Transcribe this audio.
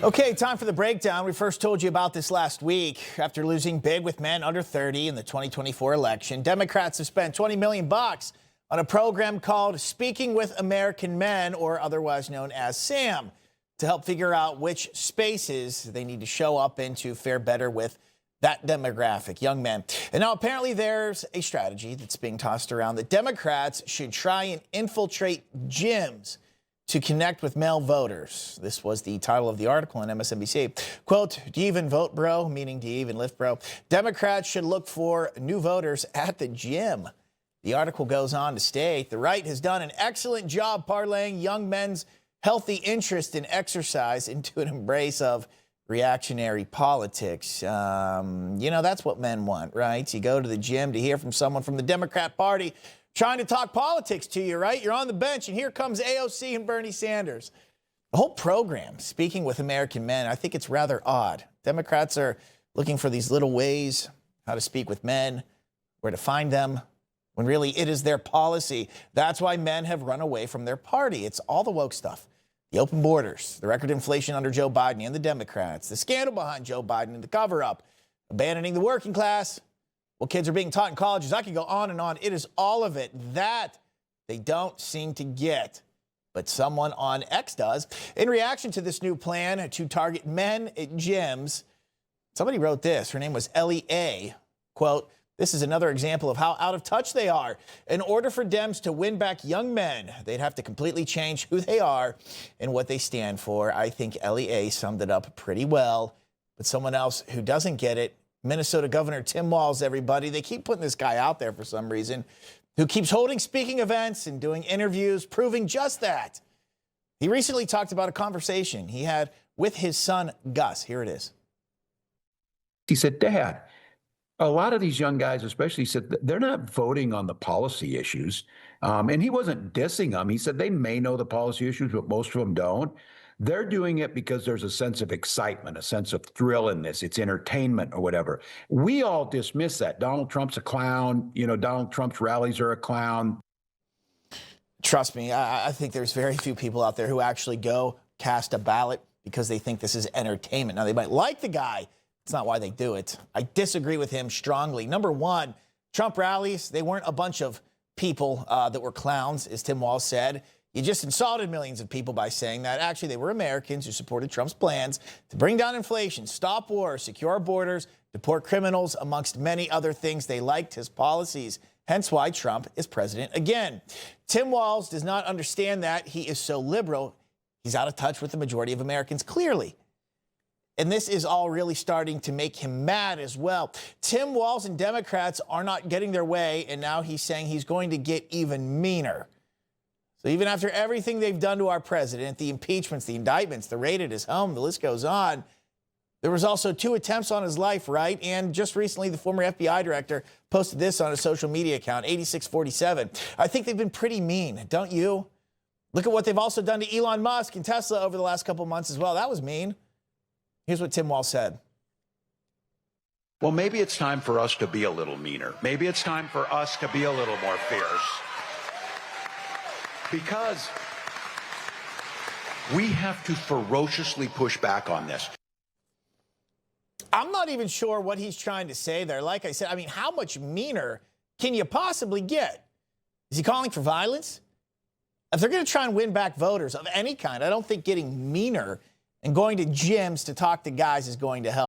Okay, time for the breakdown. We first told you about this last week. After losing big with men under 30 in the 2024 election, Democrats have spent $20 million on a program called Speaking with American Men, or otherwise known as SAM, to help figure out which spaces they need to show up in to fare better with that demographic, young men. And now apparently there's a strategy that's being tossed around that Democrats should try and infiltrate gyms to connect with male voters. This was the title of the article on MSNBC. Quote, "Do you even vote, bro?" Meaning, do you even lift, bro? Democrats should look for new voters at the gym. The article goes on to state, the right has done an excellent job parlaying young men's healthy interest in exercise into an embrace of reactionary politics. That's what men want, right? You go to the gym to hear from someone from the Democrat Party trying to talk politics to you, right? You're on the bench, and here comes AOC and Bernie Sanders. The whole program, Speaking with American Men, I think it's rather odd. Democrats are looking for these little ways how to speak with men, where to find them, when really it is their policy. That's why men have run away from their party. It's all the woke stuff. The open borders, the record inflation under Joe Biden and the Democrats, the scandal behind Joe Biden and the cover-up, abandoning the working class, what kids are being taught in colleges. I could go on and on. It is all of it that they don't seem to get. But someone on X does. In reaction to this new plan to target men at gyms, somebody wrote this. Her name was Ellie A. Quote, "This is another example of how out of touch they are. In order for Dems to win back young men, they'd have to completely change who they are and what they stand for." I think Ellie A. summed it up pretty well. But someone else who doesn't get it, Minnesota Governor Tim Walz, everybody. They keep putting this guy out there for some reason, who keeps holding speaking events and doing interviews, proving just that. He recently talked about a conversation he had with his son, Gus. Here it is. He said, "Dad, a lot of these young guys especially said that they're not voting on the policy issues." And he wasn't dissing them. He said they may know the policy issues, but most of them don't. They're doing it because there's a sense of excitement, a sense of thrill in this. It's entertainment or whatever. We all dismiss that. Donald Trump's a clown. Donald Trump's rallies are a clown. Trust me, I think there's very few people out there who actually go cast a ballot because they think this is entertainment. Now, they might like the guy. It's not why they do it. I disagree with him strongly. Number one, Trump rallies, they weren't a bunch of people that were clowns, as Tim Walz said. You just insulted millions of people by saying that. Actually, they were Americans who supported Trump's plans to bring down inflation, stop war, secure our borders, deport criminals, amongst many other things. They liked his policies, hence why Trump is president again. Tim Walz does not understand that. He is so liberal, he's out of touch with the majority of Americans, clearly. And this is all really starting to make him mad as well. Tim Walz and Democrats are not getting their way, and now he's saying he's going to get even meaner. So even after everything they've done to our president, the impeachments, the indictments, the raid at his home, the list goes on, there was also 2 attempts on his life, right? And just recently, the former FBI director posted this on his social media account, 8647. I think they've been pretty mean, don't you? Look at what they've also done to Elon Musk and Tesla over the last couple months as well. That was mean. Here's what Tim Walz said. Well, maybe it's time for us to be a little meaner. Maybe it's time for us to be a little more fierce. Because we have to ferociously push back on this. I'm not even sure what he's trying to say there. Like I said, how much meaner can you possibly get? Is he calling for violence? If they're going to try and win back voters of any kind, I don't think getting meaner and going to gyms to talk to guys is going to help.